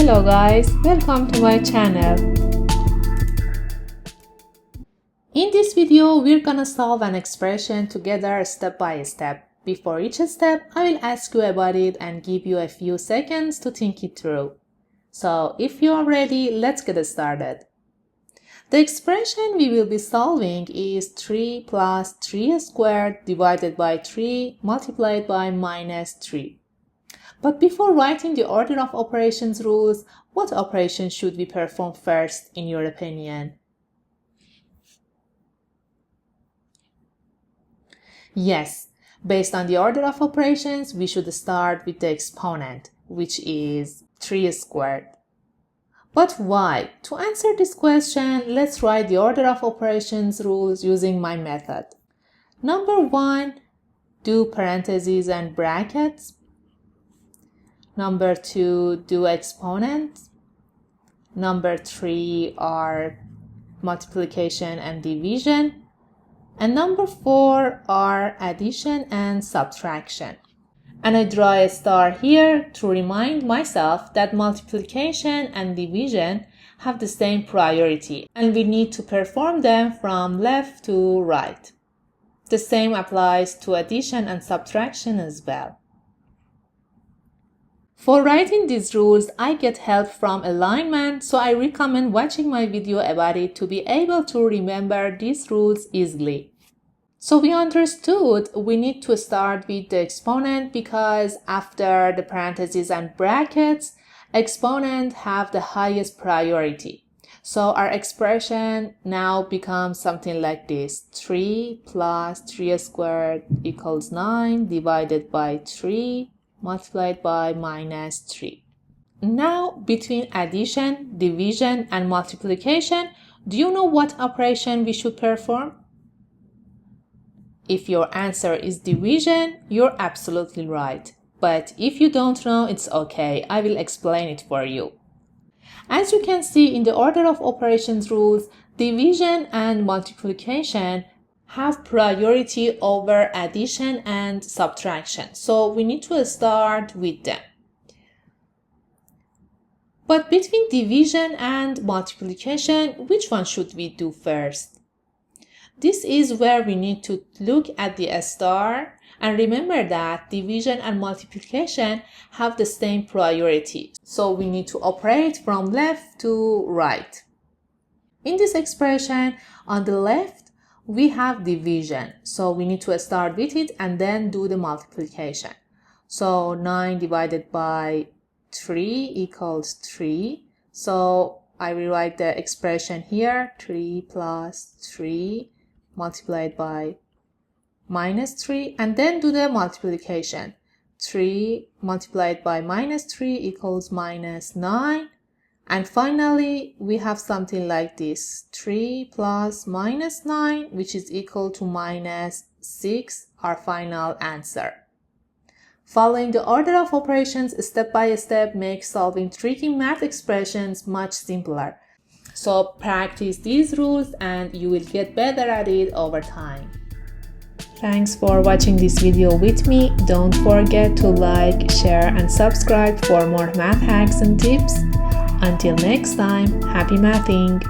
Hello guys, welcome to my channel. In this video, we're gonna solve an expression together step by step. Before each step, I will ask you about it and give you a few seconds to think it through. So if you are ready, let's get started. The expression we will be solving is 3 plus 3 squared divided by 3 multiplied by minus 3. But before writing the order of operations rules, what operation should we perform first in your opinion? Yes, based on the order of operations, we should start with the exponent, which is 3 squared. But why? To answer this question, let's write the order of operations rules using my method. Number 1, do parentheses and brackets. Number 2, do exponents. Number 3 are multiplication and division. And number 4 are addition and subtraction. And I draw a star here to remind myself that multiplication and division have the same priority and we need to perform them from left to right. The same applies to addition and subtraction as well. For writing these rules, I get help from alignment, so I recommend watching my video about it to be able to remember these rules easily. So we understood we need to start with the exponent because after the parentheses and brackets, exponents have the highest priority. So our expression now becomes something like this. 3 plus 3 squared equals 9 divided by 3 multiplied by minus 3. Now, between addition, division, and multiplication, do you know what operation we should perform? If your answer is division, you're absolutely right. But if you don't know, it's okay. I will explain it for you. As you can see in the order of operations rules, division and multiplication have priority over addition and subtraction. So we need to start with them. But between division and multiplication, which one should we do first? This is where we need to look at the star and remember that division and multiplication have the same priority. So we need to operate from left to right. In this expression, on the left, we have division. So we need to start with it and then do the multiplication. So 9 divided by 3 equals 3. So I will write the expression here, 3 plus 3 multiplied by minus 3, and then do the multiplication. 3 multiplied by minus 3 equals minus 9. And finally, we have something like this. 3 plus minus 9, which is equal to minus 6, our final answer. Following the order of operations step by step makes solving tricky math expressions much simpler. So practice these rules and you will get better at it over time. Thanks for watching this video with me. Don't forget to like, share and subscribe for more math hacks and tips. Until next time, happy mathing!